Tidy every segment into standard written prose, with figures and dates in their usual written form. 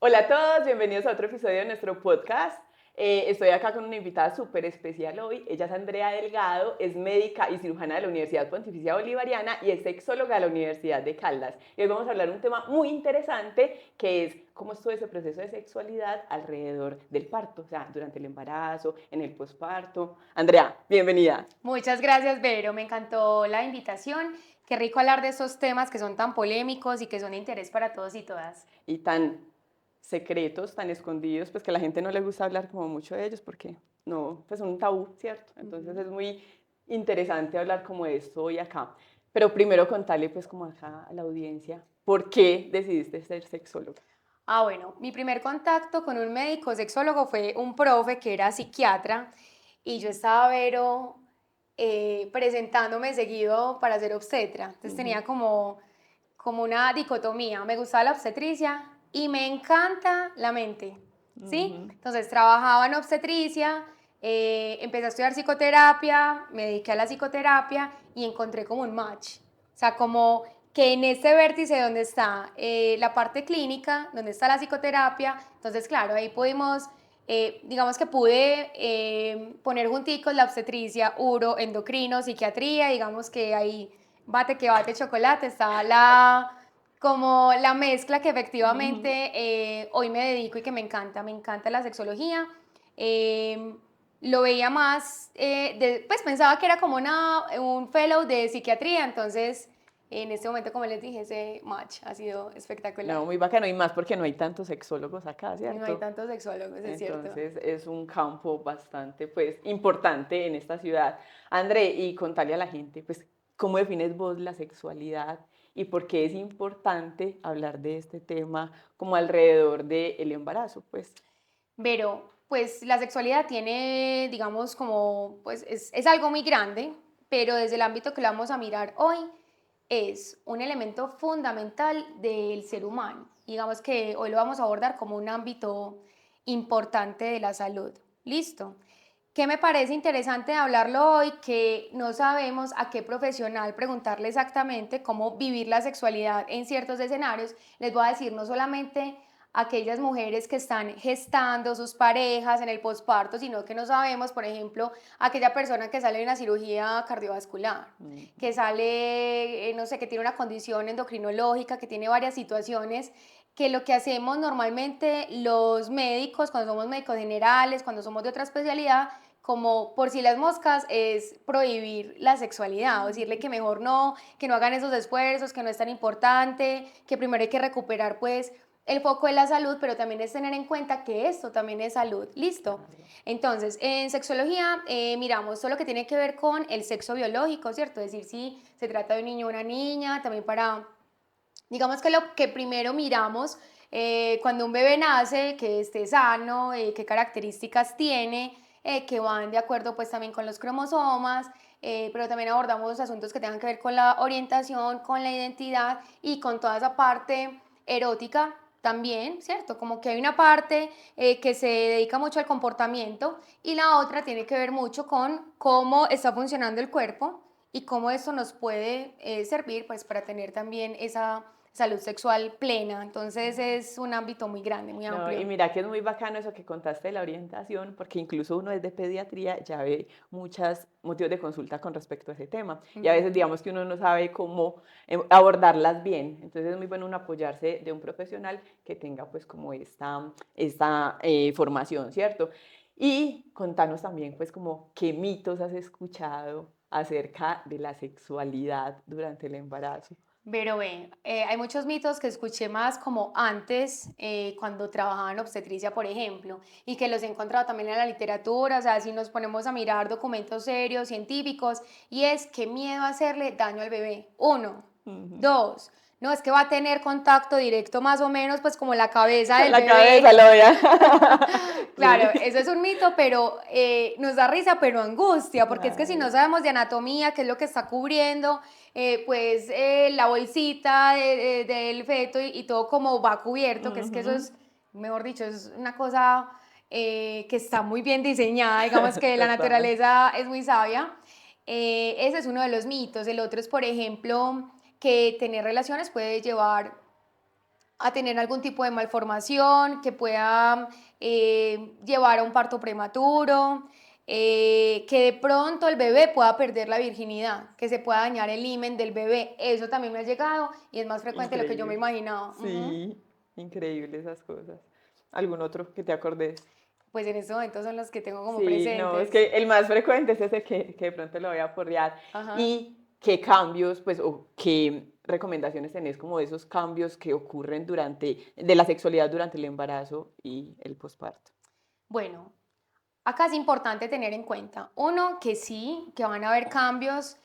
Hola a todos, bienvenidos a otro episodio de nuestro podcast. Estoy acá con una invitada súper especial hoy. Ella es Andrea Delgado, es médica y cirujana de la Universidad Pontificia Bolivariana y es sexóloga de la Universidad de Caldas. Y hoy vamos a hablar de un tema muy interesante que es cómo es todo ese proceso de sexualidad alrededor del parto, o sea, durante el embarazo, en el posparto. Andrea, bienvenida. Muchas gracias, Vero. Me encantó la invitación. Qué rico hablar de esos temas que son tan polémicos y que son de interés para todos y todas. Y tan secretos, tan escondidos, pues que a la gente no le gusta hablar como mucho de ellos porque no, pues son un tabú, ¿cierto? Entonces Ujú. es muy interesante hablar como de esto hoy acá. Pero primero contarle pues como acá a la audiencia, ¿por qué decidiste ser sexóloga? Bueno, mi primer contacto con un médico sexólogo fue un profe que era psiquiatra y yo estaba, Vero, presentándome seguido para ser obstetra. Entonces Ujú, tenía como una dicotomía. Me gustaba la obstetricia y me encanta la mente, ¿sí? ujú. Entonces trabajaba en obstetricia, empecé a estudiar psicoterapia, me dediqué a la psicoterapia y encontré como un match. O sea, como que en este vértice donde está la parte clínica, donde está la psicoterapia, entonces claro, ahí pudimos, digamos que pude poner junticos la obstetricia, uro, endocrino, psiquiatría, digamos que ahí bate que bate chocolate, está como la mezcla que Ujú. efectivamente hoy me dedico y que me encanta la sexología. Eh, lo veía más, pues pensaba que era como un fellow de psiquiatría, entonces en este momento, como les dije, ese match ha sido espectacular. No, muy bacano y más porque no hay tantos sexólogos acá, Y no hay ¿cierto? tantos sexólogos, es cierto. Entonces es un campo bastante pues importante en esta ciudad. André, y contale a la gente pues cómo defines vos la sexualidad y por qué es importante hablar de este tema como alrededor del embarazo, pues. Pero, pues la sexualidad tiene, digamos, como, pues es algo muy grande, pero desde el ámbito que lo vamos a mirar hoy, es un elemento fundamental del ser humano. Digamos que hoy lo vamos a abordar como un ámbito importante de la salud. ¿Listo? ¿Qué me parece interesante hablarlo hoy? Que no sabemos a qué profesional preguntarle exactamente cómo vivir la sexualidad en ciertos escenarios. Les voy a decir no solamente aquellas mujeres que están gestando sus parejas en el posparto, sino que no sabemos, por ejemplo, aquella persona que sale de una cirugía cardiovascular, Mm. que sale, no sé, que tiene una condición endocrinológica, que tiene varias situaciones que lo que hacemos normalmente los médicos, cuando somos médicos generales, cuando somos de otra especialidad, como por si las moscas, es prohibir la sexualidad, o decirle que mejor no, que no hagan esos esfuerzos, que no es tan importante, que primero hay que recuperar pues el foco de la salud, pero también es tener en cuenta que esto también es salud. ¿Listo? Claro. Entonces, en sexología miramos todo lo que tiene que ver con el sexo biológico, ¿cierto? Es decir, si se trata de un niño o una niña, también para, digamos que lo que primero miramos cuando un bebé nace, que esté sano, qué características tiene, que van de acuerdo pues también con los cromosomas, pero también abordamos asuntos que tengan que ver con la orientación, con la identidad y con toda esa parte erótica también, ¿cierto? Como que hay una parte que se dedica mucho al comportamiento y la otra tiene que ver mucho con cómo está funcionando el cuerpo y cómo eso nos puede servir pues para tener también esa salud sexual plena. Entonces es un ámbito muy grande, muy No, y amplio. mira que es muy bacano eso que contaste de la orientación, porque incluso uno desde pediatría ya ve muchos motivos de consulta con respecto a ese tema. Y a veces Ujú. digamos que uno no sabe cómo abordarlas bien. Entonces es muy bueno uno apoyarse de un profesional que tenga pues como esta formación, ¿cierto? Y contanos también pues como qué mitos has escuchado acerca de la sexualidad durante el embarazo. Pero ve, hay muchos mitos que escuché más como antes, cuando trabajaba en obstetricia, por ejemplo, y que los he encontrado también en la literatura, o sea, si nos ponemos a mirar documentos serios, científicos, y es qué miedo a hacerle daño al bebé. Uno, Ujú. dos, no, es que va a tener contacto directo más o menos, pues como la cabeza Con del la cabeza, bebé. lo voy a... Claro, Sí. eso es un mito, pero nos da risa, pero angustia, porque es que si no Claro. sabemos de anatomía, qué es lo que está cubriendo, pues la bolsita del feto y todo como va cubierto, que es que eso Ujú. es, mejor dicho, es una cosa que está muy bien diseñada, digamos que la Total. naturaleza es muy sabia. Ese es uno de los mitos. El otro es, por ejemplo, que tener relaciones puede llevar a tener algún tipo de malformación que pueda llevar a un parto prematuro, que de pronto el bebé pueda perder la virginidad, que se pueda dañar el himen del bebé. Eso también me ha llegado y es más frecuente de lo que yo me Increíble. imaginaba. Ujú. Sí, increíble esas cosas. ¿Algún otro que te acordes? Pues en estos momentos son los que tengo como Sí, no, es presentes. que el más frecuente es ese que de pronto lo voy a porrear. Ajá. ¿Y qué cambios, pues, o qué recomendaciones tenés como de esos cambios que ocurren de la sexualidad durante el embarazo y el posparto? Bueno, acá es importante tener en cuenta, uno, que sí, que van a haber cambios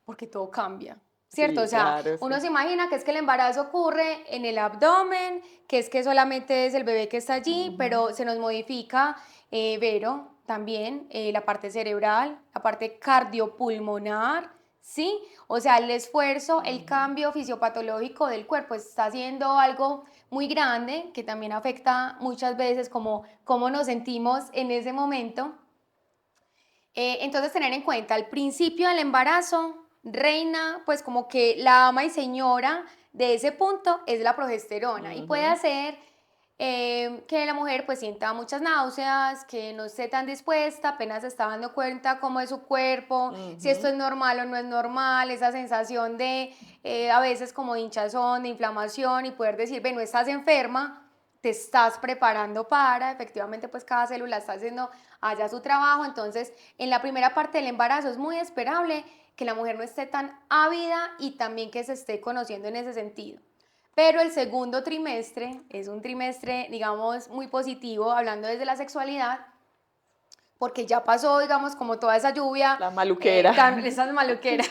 porque todo cambia, ¿cierto? O Sí, sea, claro, uno sí. se imagina que es que el embarazo ocurre en el abdomen, que es que solamente es el bebé que está allí, Ujú, pero se nos modifica, Vero, también la parte cerebral, la parte cardiopulmonar, ¿sí? O sea, el esfuerzo, el ujú. cambio fisiopatológico del cuerpo está haciendo algo muy grande que también afecta muchas veces como cómo nos sentimos en ese momento. Entonces, tener en cuenta, al principio del embarazo, reina, pues como que la ama y señora de ese punto es la progesterona y puede Ujú, hacer que la mujer pues sienta muchas náuseas, que no esté tan dispuesta, apenas se está dando cuenta cómo es su cuerpo, si esto ujú. es normal o no es normal, esa sensación de a veces como de hinchazón, de inflamación y poder decir, bueno, estás enferma, te estás preparando para, efectivamente pues cada célula está haciendo allá su trabajo, entonces en la primera parte del embarazo es muy esperable que la mujer no esté tan ávida y también que se esté conociendo en ese sentido. Pero el segundo trimestre es un trimestre, digamos, muy positivo, hablando desde la sexualidad, porque ya pasó, digamos, como toda esa lluvia, La maluquera. esas maluqueras,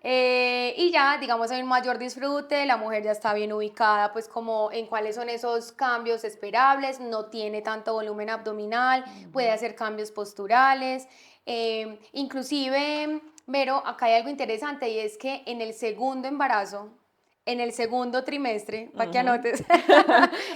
y ya, digamos, hay un mayor disfrute, la mujer ya está bien ubicada, pues como en cuáles son esos cambios esperables, no tiene tanto volumen abdominal, puede Ujú, hacer cambios posturales, inclusive, pero acá hay algo interesante y es que en el segundo embarazo, en el segundo trimestre, para que ujú. anotes, es,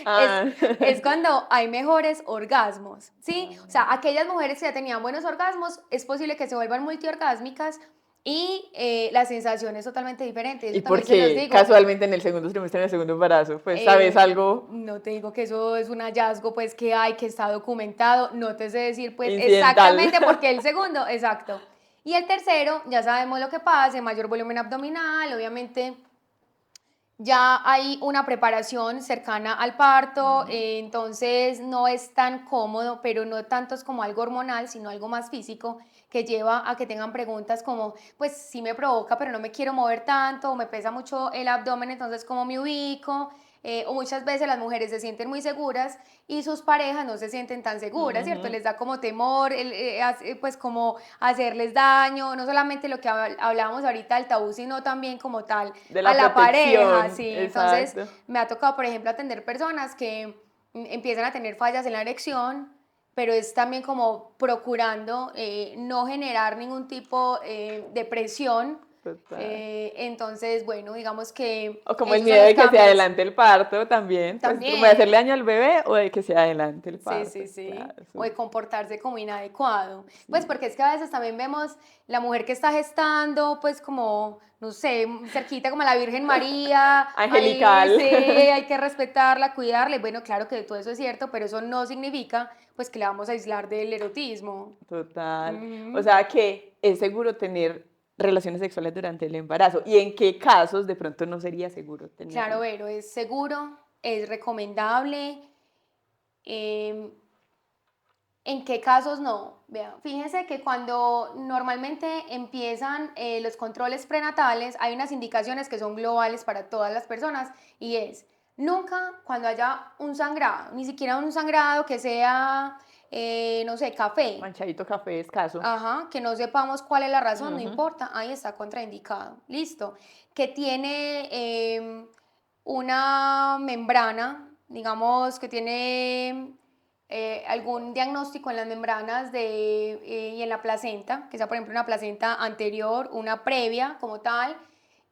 Ah. es cuando hay mejores orgasmos, ¿sí? O sea, Ah. aquellas mujeres que ya tenían buenos orgasmos, es posible que se vuelvan multiorgásmicas y la sensación es totalmente diferente. ¿Y Eso por también se los qué digo. casualmente en el segundo trimestre, en el segundo embarazo? Pues, ¿sabes algo No te digo que eso es un hallazgo pues que hay, que está documentado, no te sé decir pues incidental? exactamente por qué el segundo, exacto. Y el tercero, ya sabemos lo que pasa, mayor volumen abdominal, obviamente ya hay una preparación cercana al parto, Ujú. entonces no es tan cómodo, pero no tanto es como algo hormonal, sino algo más físico que lleva a que tengan preguntas como, pues sí me provoca, pero no me quiero mover tanto, o me pesa mucho el abdomen, entonces ¿cómo me ubico? O muchas veces las mujeres se sienten muy seguras y sus parejas no se sienten tan seguras, ¿cierto? Ujú. Les da como temor, pues como hacerles daño, no solamente lo que hablábamos ahorita del tabú, sino también como tal De a la la pareja, protección, sí. Entonces exacto. me ha tocado, por ejemplo, atender personas que empiezan a tener fallas en la erección, pero es también como procurando no generar ningún tipo de presión. Total. Entonces, bueno, digamos que O como el esos son miedo los de que se cambios. adelante el parto también, pues como de hacerle También. daño al bebé o de que se adelante el Sí, parto. sí, sí. Claro, O de súper. comportarse como inadecuado. Pues Sí. porque es que a veces también vemos la mujer que está gestando, pues como, no sé, cerquita como a la Virgen María, ahí Angelical. sí, hay que respetarla, cuidarla. Y bueno, claro que todo eso es cierto, pero eso no significa pues que la vamos a aislar del erotismo. Total. O Ujú. sea que es seguro tener relaciones sexuales durante el embarazo. ¿Y en qué casos de pronto no sería seguro Claro, tenerlo? Vero, es seguro, es recomendable. em, ¿En qué casos no? Vean, fíjense que cuando normalmente empiezan los controles prenatales, hay unas indicaciones que son globales para todas las personas y es nunca cuando haya un sangrado, ni siquiera un sangrado que sea, no sé, café, Manchadito café escaso. ajá, que no sepamos cuál es la razón, no Ujú. importa, ahí está contraindicado, listo. Que tiene una membrana, digamos que tiene algún diagnóstico en las membranas y en la placenta, que sea por ejemplo una placenta anterior, una previa como tal,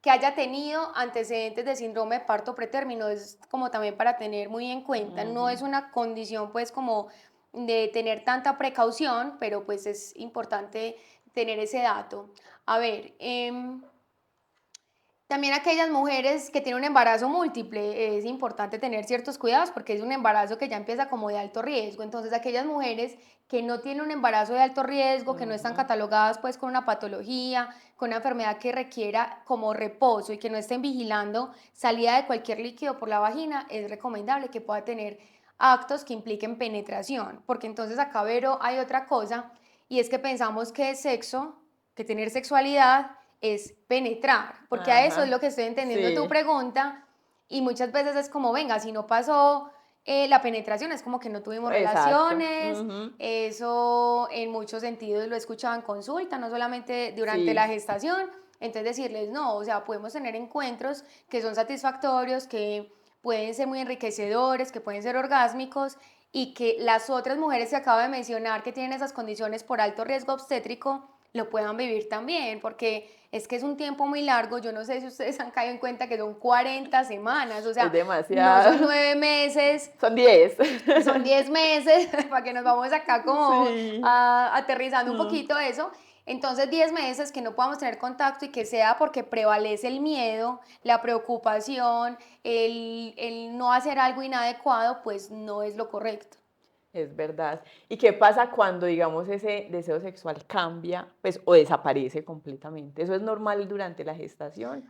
que haya tenido antecedentes de síndrome de parto pretérmino, es como también para tener muy en cuenta, no Ujú. es una condición pues como de tener tanta precaución, pero pues es importante tener ese dato. A ver, También aquellas mujeres que tienen un embarazo múltiple, es importante tener ciertos cuidados porque es un embarazo que ya empieza como de alto riesgo. Entonces, aquellas mujeres que no tienen un embarazo de alto riesgo, que no están Ujú. catalogadas pues con una patología, con una enfermedad que requiera como reposo y que no estén vigilando salida de cualquier líquido por la vagina, es recomendable que pueda tener actos que impliquen penetración, porque entonces acá, Vero, hay otra cosa y es que pensamos que sexo, que tener sexualidad es penetrar, porque a eso es Ajá. lo que estoy entendiendo tu Sí, pregunta y muchas veces es como, venga, si no pasó la penetración, es como que no tuvimos exacto. relaciones, Ujú. eso en muchos sentidos lo he escuchado en consulta, no solamente durante la Sí, gestación, entonces decirles no, o sea, podemos tener encuentros que son satisfactorios, que pueden ser muy enriquecedores, que pueden ser orgásmicos y que las otras mujeres que acabo de mencionar que tienen esas condiciones por alto riesgo obstétrico lo puedan vivir también, porque es que es un tiempo muy largo, yo no sé si ustedes han caído en cuenta que son 40 semanas, o es sea, no son demasiado. 9 meses, Son 10. son 10 meses, para que nos vamos acá como Sí. aterrizando un Mm. poquito eso. Entonces, 10 meses que no podamos tener contacto y que sea porque prevalece el miedo, la preocupación, el no hacer algo inadecuado, pues no es lo correcto. Es verdad. ¿Y qué pasa cuando, digamos, ese deseo sexual cambia, pues, o desaparece completamente? ¿Eso es normal durante la gestación?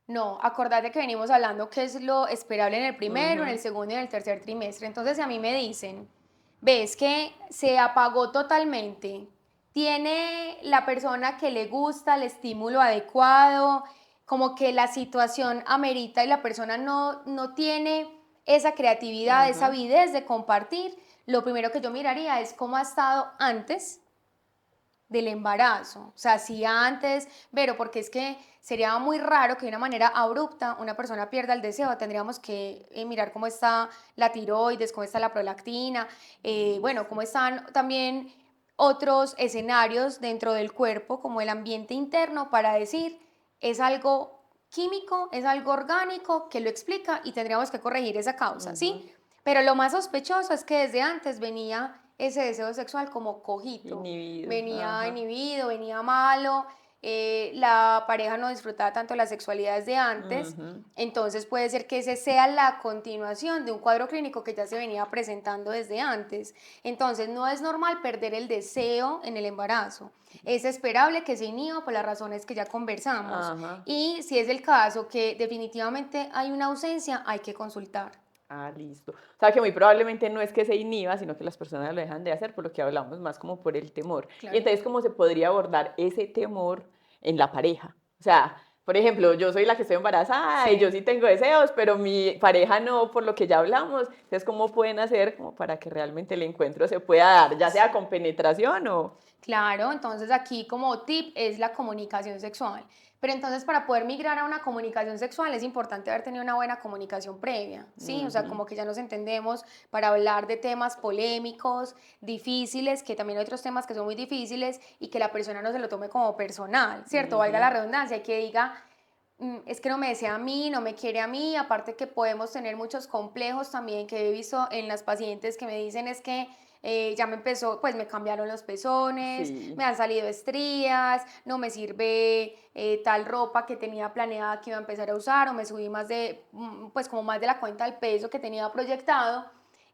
No, acordate que venimos hablando que es lo esperable en el primero, en el Ujú, segundo y en el tercer trimestre. Entonces, si a mí me dicen, ves que se apagó totalmente, tiene la persona que le gusta el estímulo adecuado, como que la situación amerita y la persona no tiene esa creatividad, esa ujú. avidez de compartir, lo primero que yo miraría es cómo ha estado antes del embarazo. O sea, si antes, pero porque es que sería muy raro que de una manera abrupta una persona pierda el deseo. Tendríamos que mirar cómo está la tiroides, cómo está la prolactina, bueno, Listo. cómo están también otros escenarios dentro del cuerpo, como el ambiente interno, para decir, es algo químico, es algo orgánico que lo explica y tendríamos que corregir esa causa, ¿sí? Ujú. Pero lo más sospechoso es que desde antes venía ese deseo sexual como cojito, Inhibido. venía Ajá. inhibido, venía malo, la pareja no disfrutaba tanto las sexualidades de antes, Ujú. entonces puede ser que ese sea la continuación de un cuadro clínico que ya se venía presentando desde antes. Entonces no es normal perder el deseo en el embarazo. Es esperable que se inhiba por las razones que ya conversamos. Ajá. Y si es el caso que definitivamente hay una ausencia, hay que consultar. Ah, listo. O sea, que muy probablemente no es que se inhiba, sino que las personas lo dejan de hacer, por lo que hablamos más como por el temor. Y Claro. entonces, ¿cómo se podría abordar ese temor en la pareja? O sea, por ejemplo, yo soy la que estoy embarazada y yo Sí. sí tengo deseos, pero mi pareja no, por lo que ya hablamos. Entonces, ¿cómo pueden hacer como para que realmente el encuentro se pueda dar, ya sea con penetración o... Claro, entonces aquí como tip es la comunicación sexual. Pero entonces para poder migrar a una comunicación sexual es importante haber tenido una buena comunicación previa, ¿sí? O sea, Ujú, como que ya nos entendemos para hablar de temas polémicos, difíciles, que también hay otros temas que son muy difíciles y que la persona no se lo tome como personal, ¿cierto? Valga la ujú, redundancia, y que diga, es que no me desea a mí, no me quiere a mí, aparte que podemos tener muchos complejos también que he visto en las pacientes que me dicen es que ya me empezó, pues me cambiaron los pezones, sí. me han salido estrías, no me sirve tal ropa que tenía planeada que iba a empezar a usar o me subí más de, pues como más de la cuenta del peso que tenía proyectado.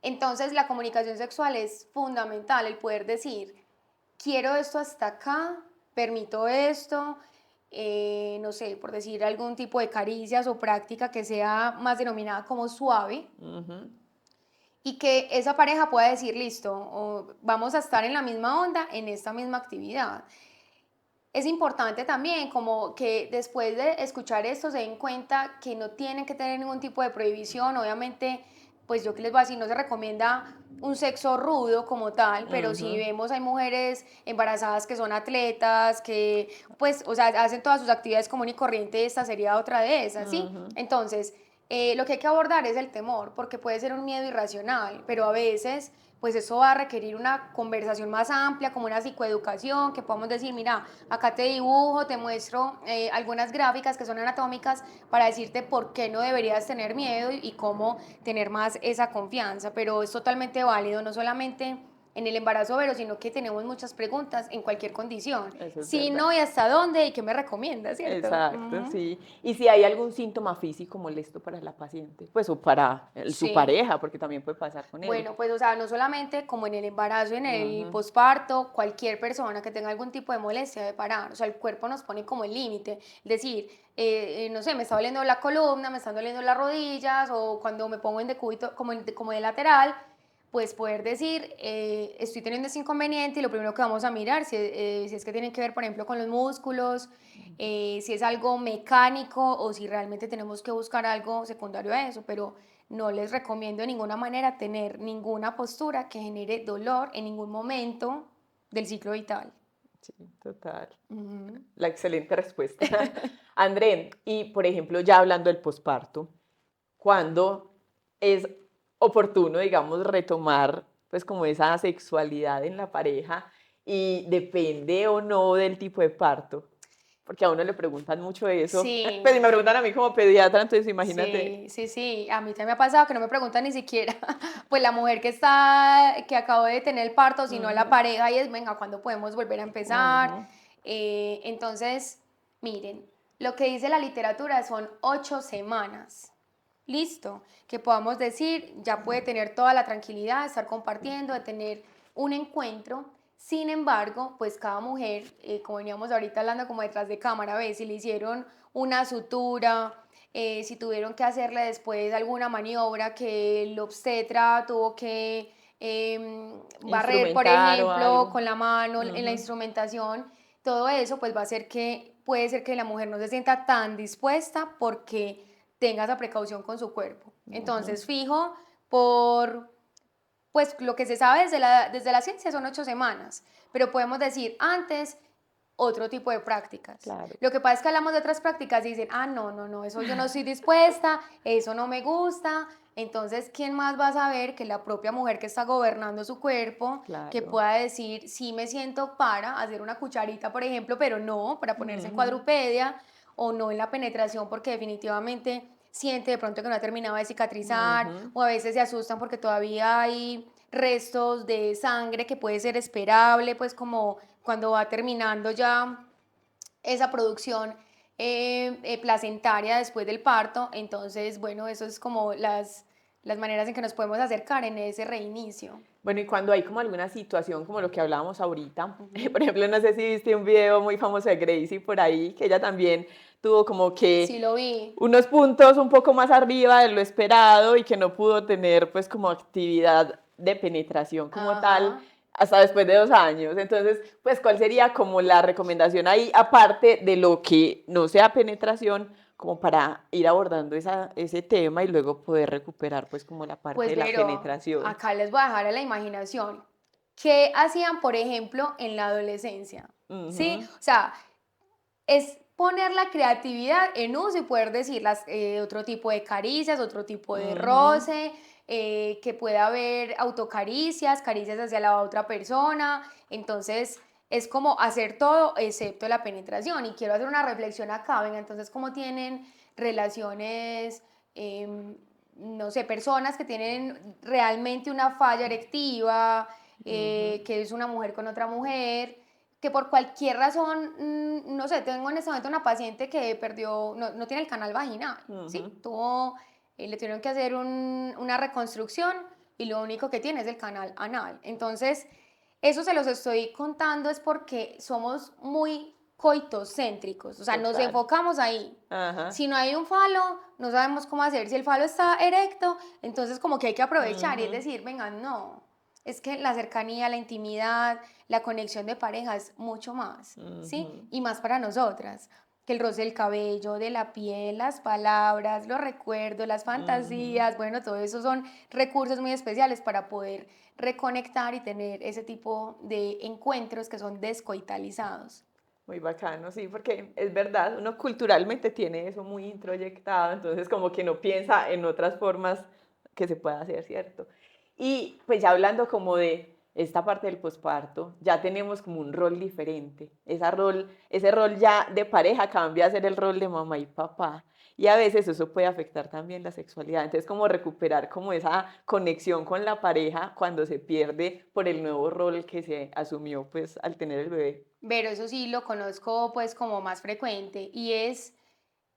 Entonces la comunicación sexual es fundamental, el poder decir, quiero esto hasta acá, permito esto, no sé, por decir algún tipo de caricias o práctica que sea más denominada como suave Ujú. y que esa pareja pueda decir, listo, vamos a estar en la misma onda en esta misma actividad. Es importante también como que después de escuchar esto se den cuenta que no tienen que tener ningún tipo de prohibición. Obviamente, pues yo que les voy a decir, no se recomienda un sexo rudo como tal, pero si Ujú, vemos hay mujeres embarazadas que son atletas, que pues, o sea, hacen todas sus actividades común y corriente, esta sería otra de esas, ¿sí? ujú. Entonces, lo que hay que abordar es el temor, porque puede ser un miedo irracional, pero a veces pues eso va a requerir una conversación más amplia, como una psicoeducación, que podamos decir, mira, acá te dibujo, te muestro algunas gráficas que son anatómicas para decirte por qué no deberías tener miedo y cómo tener más esa confianza, pero es totalmente válido, no solamente en el embarazo vero, sino que tenemos muchas preguntas en cualquier condición. Eso es Si verdad. no, y hasta dónde, y qué me recomienda, ¿cierto? Exacto, sí. Y si hay algún síntoma físico molesto para la paciente, pues o para su Sí. pareja, porque también puede pasar con él. Bueno, pues, o sea, no solamente como en el embarazo, en el Ujú, posparto, cualquier persona que tenga algún tipo de molestia debe parar. O sea, el cuerpo nos pone como el límite. Es decir, no sé, me está doliendo la columna, me están doliendo las rodillas, o cuando me pongo en decúbito, como de lateral, pues poder decir, estoy teniendo ese inconveniente y lo primero que vamos a mirar, si es que tienen que ver, por ejemplo, con los músculos, si es algo mecánico o si realmente tenemos que buscar algo secundario a eso, pero no les recomiendo de ninguna manera tener ninguna postura que genere dolor en ningún momento del ciclo vital. sí, total. Ujú. La excelente respuesta. André, y por ejemplo, ya hablando del posparto, ¿cuándo es oportuno, digamos, retomar pues como esa sexualidad en la pareja y depende o no del tipo de parto? Porque a uno le preguntan mucho eso. Pues Sí, y me preguntan a mí como pediatra, entonces imagínate. sí, sí, sí. A mí también me ha pasado que no me preguntan ni siquiera, pues la mujer que acabó de tener el parto, sino la Ujú, pareja y es, venga, ¿cuándo podemos volver a empezar? ujú, Entonces, miren, lo que dice la literatura son 8 semanas. Listo, que podamos decir, ya puede tener toda la tranquilidad de estar compartiendo, de tener un encuentro. Sin embargo, pues cada mujer, como veníamos ahorita hablando como detrás de cámara, ve si le hicieron una sutura, si tuvieron que hacerle después alguna maniobra que el obstetra tuvo que barrer, por instrumentar o ejemplo, algo. con la mano en la Ujú, instrumentación, todo eso pues va a hacer que puede ser que la mujer no se sienta tan dispuesta porque tenga esa precaución con su cuerpo. ujú, Entonces, fijo, por pues lo que se sabe desde la ciencia son 8 semanas, pero podemos decir antes otro tipo de prácticas. claro. Lo que pasa es que hablamos de otras prácticas y dicen, ah, no, no, no, eso yo no estoy dispuesta, eso no me gusta. Entonces, ¿quién más va a saber que la propia mujer que está gobernando su cuerpo, que Claro. pueda decir, sí me siento para hacer una cucharita, por ejemplo, pero no para ponerse en Ujú, cuadrupedia o no en la penetración porque definitivamente siente de pronto que no ha terminado de cicatrizar ujú. o a veces se asustan porque todavía hay restos de sangre que puede ser esperable, pues como cuando va terminando ya esa producción placentaria después del parto. Entonces, bueno, eso es como las maneras en que nos podemos acercar en ese reinicio. Bueno, y cuando hay como alguna situación como lo que hablábamos ahorita, Ujú. por ejemplo, no sé si viste un video muy famoso de Gracie por ahí, que ella también tuvo como Sí que lo vi. unos puntos un poco más arriba de lo esperado y que no pudo tener pues como actividad de penetración como tal Ajá. hasta después de 2 años. Entonces, pues, ¿cuál sería como la recomendación ahí, aparte de lo que no sea penetración, como para ir abordando ese tema y luego poder recuperar pues como la parte Pues de la pero penetración? acá les voy a dejar a la imaginación. ¿Qué hacían, por ejemplo, en la adolescencia? ¿Sí? Ujú, O sea, es poner la creatividad en uso y poder decir otro tipo de caricias, otro tipo de ujú. roce, que pueda haber autocaricias, caricias hacia la otra persona. Entonces, es como hacer todo excepto la penetración. Y quiero hacer una reflexión acá, venga, entonces, ¿cómo tienen relaciones, no sé, personas que tienen realmente una falla erectiva, Ujú, que es una mujer con otra mujer? Que por cualquier razón, no sé, tengo en este momento una paciente que perdió, no tiene el canal vaginal, ujú. ¿sí? Le tuvieron que hacer una reconstrucción y lo único que tiene es el canal anal. Entonces, eso se los estoy contando es porque somos muy coitocéntricos, o sea, nos Total. enfocamos ahí. Ajá. Si no hay un falo, no sabemos cómo hacer. Si el falo está erecto, entonces como que hay que aprovechar y es Ujú, decir, venga, no, es que la cercanía, la intimidad, la conexión de pareja es mucho más, ¿sí? ujú, Y más para nosotras, que el roce del cabello, de la piel, las palabras, los recuerdos, las ujú. fantasías, bueno, todo eso son recursos muy especiales para poder reconectar y tener ese tipo de encuentros que son descoitalizados. Muy bacano, sí, porque es verdad, uno culturalmente tiene eso muy introyectado, entonces como que no piensa en otras formas que se pueda hacer, ¿cierto? Y pues ya hablando como de esta parte del posparto, ya tenemos como un rol diferente. Ese rol ya de pareja cambia a ser el rol de mamá y papá. y a veces eso puede afectar también la sexualidad. Entonces, como recuperar como esa conexión con la pareja cuando se pierde por el nuevo rol que se asumió pues al tener el bebé. Pero eso sí lo conozco pues como más frecuente y es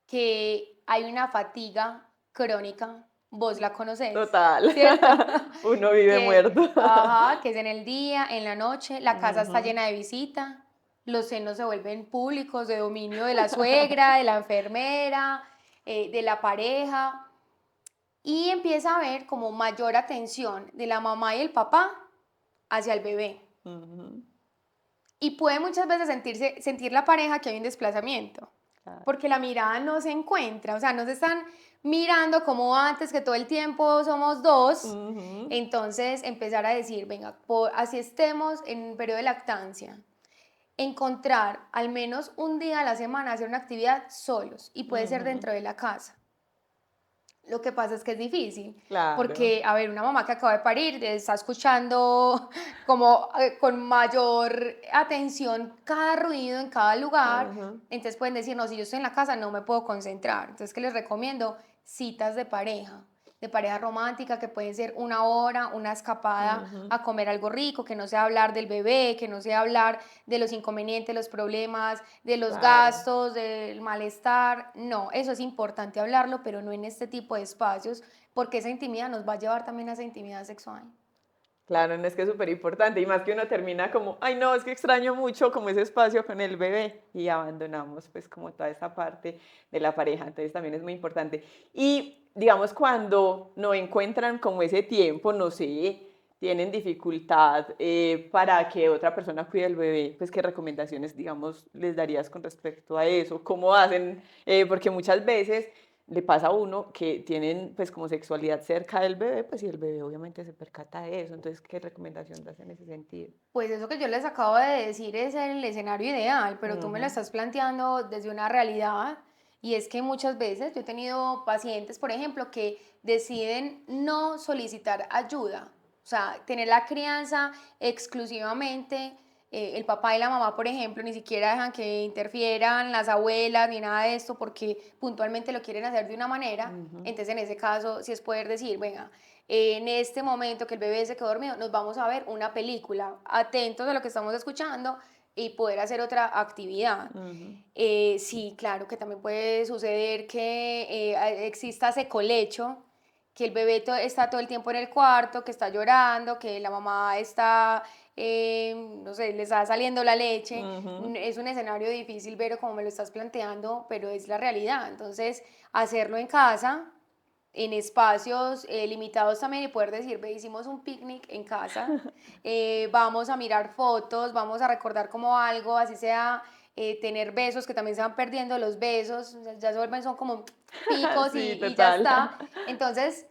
que hay una fatiga crónica, vos la conoces, Total, ¿cierto? uno vive muerto. Que es en el día, en la noche, la casa está Ujú, llena de visita, los senos se vuelven públicos de dominio de la suegra, de la enfermera, de la pareja, y empieza a haber como mayor atención de la mamá y el papá hacia el bebé. ujú, Y puede muchas veces sentir la pareja que hay un desplazamiento, claro. porque la mirada no se encuentra, o sea, no se están mirando como antes, que todo el tiempo somos dos. Ujú, Entonces, empezar a decir, venga, así estemos en un periodo de lactancia, encontrar al menos un día a la semana, hacer una actividad solos, y puede ser ujú, dentro de la casa. Lo que pasa es que es difícil, claro. porque, a ver, una mamá que acaba de parir está escuchando como con mayor atención cada ruido en cada lugar, Ajá, entonces pueden decir, no, si yo estoy en la casa no me puedo concentrar. Entonces, ¿qué les recomiendo? Citas de pareja romántica, que pueden ser una hora, una escapada ujú, a comer algo rico, que no sea hablar del bebé, que no sea hablar de los inconvenientes, los problemas, de los claro. gastos, del malestar. No, eso es importante hablarlo, pero no en este tipo de espacios, porque esa intimidad nos va a llevar también a esa intimidad sexual. Claro, no es que es súper importante y más que uno termina como, ay no, es que extraño mucho como ese espacio con el bebé y abandonamos pues como toda esa parte de la pareja, entonces también es muy importante. Y digamos cuando no encuentran como ese tiempo, no sé, tienen dificultad para que otra persona cuide al bebé, pues qué recomendaciones digamos les darías con respecto a eso, cómo hacen, porque muchas veces le pasa a uno que tienen pues como sexualidad cerca del bebé, pues y el bebé obviamente se percata de eso, entonces, ¿qué recomendación das en ese sentido? Pues eso que yo les acabo de decir es el escenario ideal, pero tú me lo Ujú, estás planteando desde una realidad, y es que muchas veces yo he tenido pacientes, por ejemplo, que deciden no solicitar ayuda, o sea, tener la crianza exclusivamente. El papá y la mamá, por ejemplo, ni siquiera dejan que interfieran las abuelas ni nada de esto porque puntualmente lo quieren hacer de una manera. ujú, Entonces, en ese caso, sí es poder decir, venga, en este momento que el bebé se quedó dormido, nos vamos a ver una película, atentos a lo que estamos escuchando y poder hacer otra actividad. ujú, Sí, claro que también puede suceder que exista ese colecho, que el bebé está todo el tiempo en el cuarto, que está llorando, que la mamá está, no sé, le está saliendo la leche. ujú. Es un escenario difícil, pero como me lo estás planteando, pero es la realidad. Entonces, hacerlo en casa, en espacios limitados también, y poder decir, ve, hicimos un picnic en casa, vamos a mirar fotos, vamos a recordar como algo, así sea tener besos, que también se van perdiendo los besos, ya se vuelven, son como picos Sí, y ya total. está. Entonces,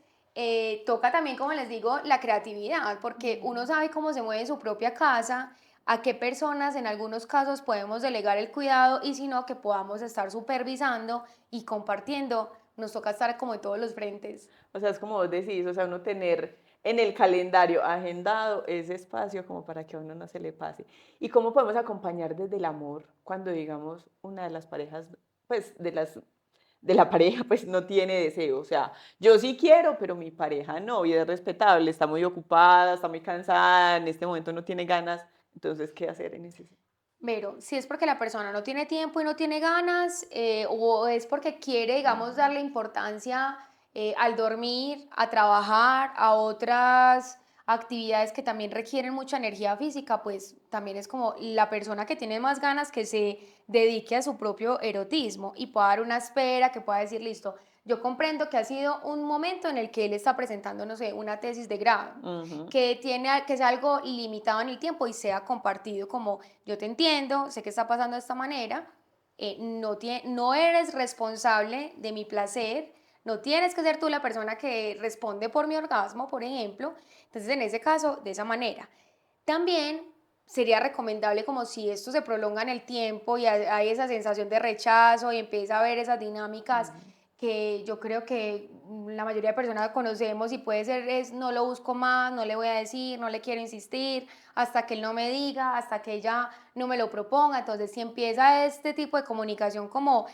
toca también, como les digo, la creatividad, porque uno Ujú. sabe cómo se mueve en su propia casa, a qué personas en algunos casos podemos delegar el cuidado, y si no, que podamos estar supervisando y compartiendo. Nos toca estar como en todos los frentes. O sea, es como vos decís, o sea, uno tener en el calendario agendado ese espacio como para que a uno no se le pase. ¿Y cómo podemos acompañar desde el amor cuando, digamos, una de las parejas, pues, de la pareja, pues, no tiene deseo? O sea, yo sí quiero, pero mi pareja no, y es respetable, está muy ocupada, está muy cansada, en este momento no tiene ganas, entonces, ¿qué hacer en ese sentido? Pero si es porque la persona no tiene tiempo y no tiene ganas, o es porque quiere, digamos, Ujú, darle importancia al dormir, a trabajar, a otras actividades que también requieren mucha energía física, pues también es como la persona que tiene más ganas que se dedique a su propio erotismo y pueda dar una espera, que pueda decir, listo, yo comprendo que ha sido un momento en el que él está presentando, no sé, una tesis de grado, ujú, que sea algo limitado en el tiempo y sea compartido como yo te entiendo, sé que está pasando de esta manera, no eres responsable de mi placer, no tienes que ser tú la persona que responde por mi orgasmo, por ejemplo. Entonces, en ese caso, de esa manera. También sería recomendable, como si esto se prolonga en el tiempo y hay esa sensación de rechazo y empieza a haber esas dinámicas ujú. que yo creo que la mayoría de personas conocemos, y puede ser es no lo busco más, no le voy a decir, no le quiero insistir, hasta que él no me diga, hasta que ella no me lo proponga. Entonces, si empieza este tipo de comunicación como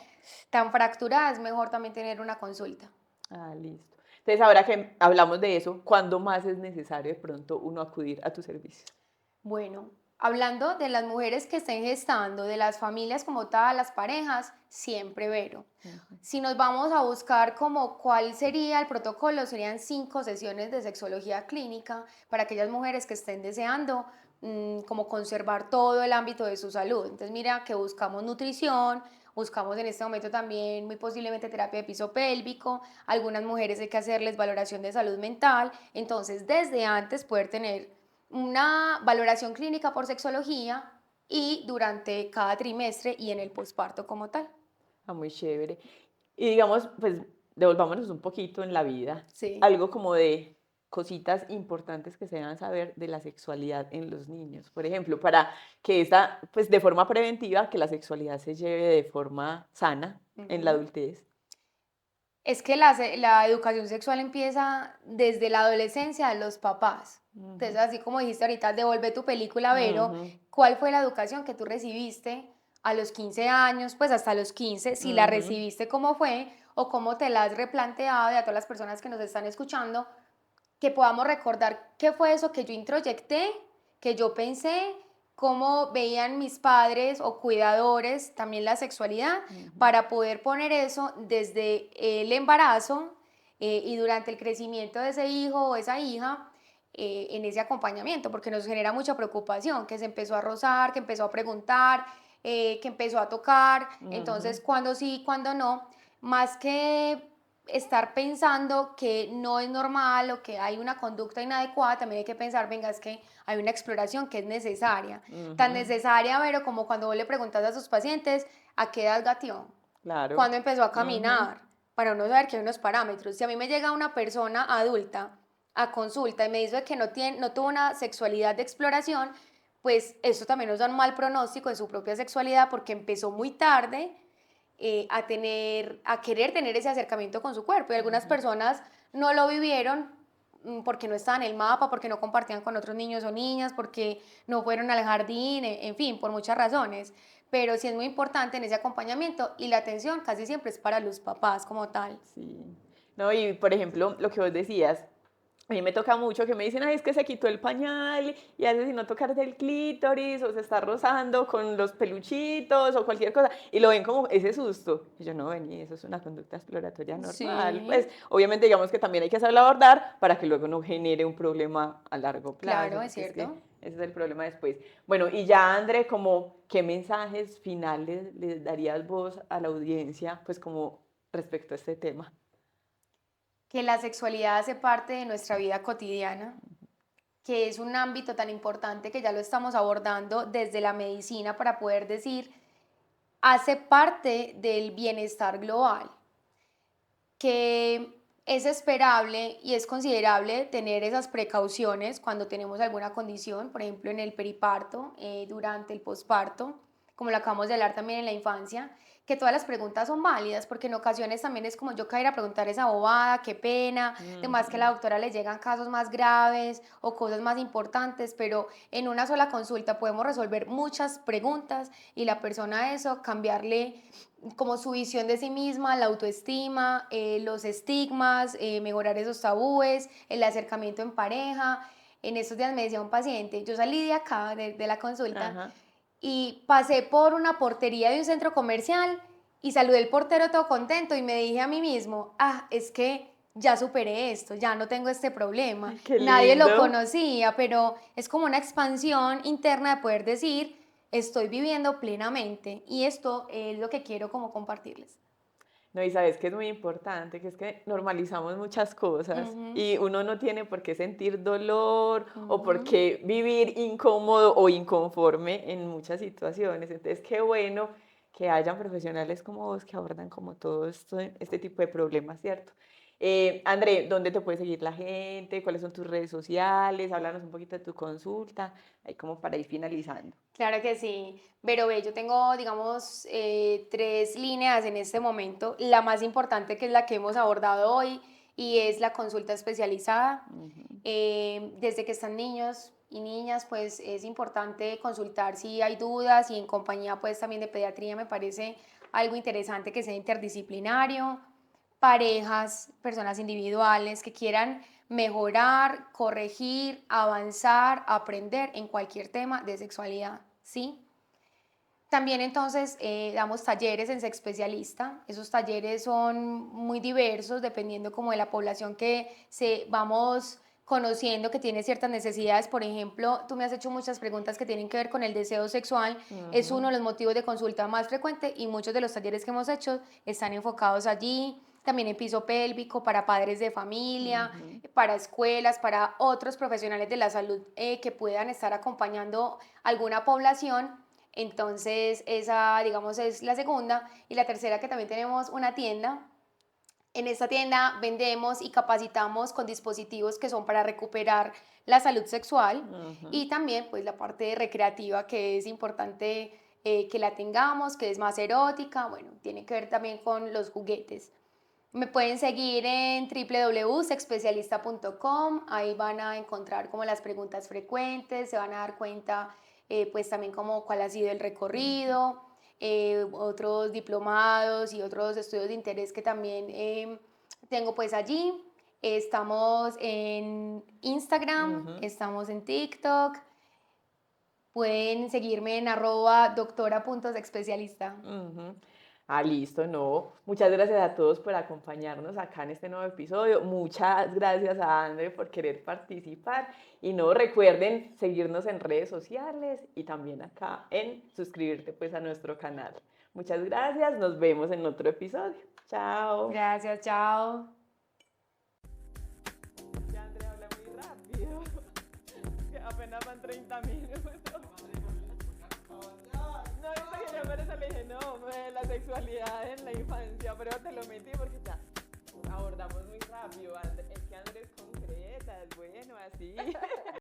tan fracturada, es mejor también tener una consulta. Ah, listo. Entonces, ahora que hablamos de eso, ¿cuándo más es necesario de pronto uno acudir a tus servicios? Bueno, hablando de las mujeres que estén gestando, de las familias como tal, las parejas, siempre Vero. Ujú. Si nos vamos a buscar como cuál sería el protocolo, serían 5 sesiones de sexología clínica para aquellas mujeres que estén deseando como conservar todo el ámbito de su salud. Entonces mira que buscamos nutrición, buscamos en este momento también muy posiblemente terapia de piso pélvico, algunas mujeres hay que hacerles valoración de salud mental, entonces desde antes poder tener una valoración clínica por sexología y durante cada trimestre y en el posparto como tal. Ah, muy chévere. Y digamos, pues devolvámonos un poquito en la vida, Sí. algo como de cositas importantes que se deban saber de la sexualidad en los niños. Por ejemplo, para que esta, pues de forma preventiva, que la sexualidad se lleve de forma sana en la Ujú. adultez. Es que la educación sexual empieza desde la adolescencia de los papás. Entonces, Ujú, así como dijiste ahorita, devuelve tu película, Vero, ujú, ¿cuál fue la educación que tú recibiste a los 15 años, pues hasta los 15, si la ujú. recibiste, cómo fue o cómo te la has replanteado y a todas las personas que nos están escuchando, que podamos recordar qué fue eso que yo introyecté, que yo pensé, cómo veían mis padres o cuidadores también la sexualidad, Ujú. para poder poner eso desde el embarazo y durante el crecimiento de ese hijo o esa hija en ese acompañamiento, porque nos genera mucha preocupación, que se empezó a rozar, que empezó a preguntar, que empezó a tocar, Ujú. entonces cuándo sí, cuándo no, más que estar pensando que no es normal o que hay una conducta inadecuada, también hay que pensar, venga, es que hay una exploración que es necesaria, tan Ujú. necesaria, pero como cuando vos le preguntas a sus pacientes, ¿a qué edad gateó? Claro. ¿Cuándo empezó a Ujú. caminar? Para uno saber que hay unos parámetros. Si a mí me llega una persona adulta a consulta y me dice que no tuvo una sexualidad de exploración, pues eso también nos da un mal pronóstico en su propia sexualidad porque empezó muy tarde a querer tener ese acercamiento con su cuerpo. Y algunas Ujú. personas no lo vivieron porque no estaban en el mapa, porque no compartían con otros niños o niñas, porque no fueron al jardín, en fin, por muchas razones. Pero sí es muy importante en ese acompañamiento y la atención casi siempre es para los papás como tal. Sí. No, y por ejemplo, lo que vos decías, a mí me toca mucho que me dicen, ay, es que se quitó el pañal y hace si no tocarse el clítoris o se está rozando con los peluchitos o cualquier cosa y lo ven como ese susto. Y yo no, vení, eso es una conducta exploratoria normal. Pues Sí, obviamente digamos que también hay que saberlo abordar para que luego no genere un problema a largo plazo, claro, es porque es que cierto. ese es el problema después. Bueno, y ya André, como, ¿qué mensajes finales les darías vos a la audiencia, pues como respecto a este tema? Que la sexualidad hace parte de nuestra vida cotidiana, que es un ámbito tan importante que ya lo estamos abordando desde la medicina para poder decir, hace parte del bienestar global, que es esperable y es considerable tener esas precauciones cuando tenemos alguna condición, por ejemplo en el periparto, durante el posparto, como lo acabamos de hablar también en la infancia, que todas las preguntas son válidas, porque en ocasiones también es como yo caer a preguntar esa bobada, qué pena, además que a la Ujú. doctora le llegan casos más graves o cosas más importantes, pero en una sola consulta podemos resolver muchas preguntas y la persona a eso cambiarle como su visión de sí misma, la autoestima, los estigmas, mejorar esos tabúes, el acercamiento en pareja. En estos días me decía un paciente, yo salí de acá, de la consulta, Ajá. y pasé por una portería de un centro comercial y saludé al portero todo contento y me dije a mí mismo, ah, es que ya superé esto, ya no tengo este problema. Ay, qué Nadie lo lindo. conocía, pero es como una expansión interna de poder decir, estoy viviendo plenamente y esto es lo que quiero como compartirles. No, y sabes que es muy importante, que es que normalizamos muchas cosas Ujú, y uno no tiene por qué sentir dolor o por ujú. qué vivir incómodo o inconforme en muchas situaciones. Entonces, qué bueno que hayan profesionales como vos que abordan como todo esto, este tipo de problemas, ¿cierto? André, ¿dónde te puede seguir la gente? ¿Cuáles son tus redes sociales? Háblanos un poquito de tu consulta, ahí como para ir finalizando. Claro que sí, pero ve, yo tengo, digamos, 3 líneas en este momento. La más importante, que es la que hemos abordado hoy, y es la consulta especializada. Ujú. Desde que están niños y niñas, pues es importante consultar si hay dudas y en compañía, pues también de pediatría me parece algo interesante que sea interdisciplinario, parejas, personas individuales que quieran mejorar, corregir, avanzar, aprender en cualquier tema de sexualidad, ¿sí? También entonces damos talleres en Sexpecialista. Esos talleres son muy diversos dependiendo como de la población que vamos conociendo que tiene ciertas necesidades. Por ejemplo, tú me has hecho muchas preguntas que tienen que ver con el deseo sexual. Es uno Ujú, de los motivos de consulta más frecuente y muchos de los talleres que hemos hecho están enfocados allí. También en piso pélvico para padres de familia, ujú. para escuelas, para otros profesionales de la salud que puedan estar acompañando alguna población. Entonces, esa, digamos, es la segunda. Y la tercera, que también tenemos una tienda. En esta tienda vendemos y capacitamos con dispositivos que son para recuperar la salud sexual Ujú. y también pues la parte recreativa que es importante que la tengamos, que es más erótica, bueno, tiene que ver también con los juguetes. Me pueden seguir en www.sexpecialista.com, ahí van a encontrar como las preguntas frecuentes, se van a dar cuenta pues también como cuál ha sido el Ujú, recorrido, otros diplomados y otros estudios de interés que también tengo pues allí. Estamos en Instagram, ujú, estamos en TikTok, pueden seguirme en @doctora.sexpecialista. ujú. Ah, listo, no. Muchas gracias a todos por acompañarnos acá en este nuevo episodio. Muchas gracias a André por querer participar. Y no recuerden seguirnos en redes sociales y también acá en suscribirte pues a nuestro canal. Muchas gracias, nos vemos en otro episodio. Chao. Gracias, chao. Ya André habla muy rápido, que apenas van 30 minutos. No, es que yo por eso le dije, no, la sexualidad en la infancia, pero te lo metí porque ya abordamos muy rápido. Es que Andrés concreta, es bueno, así.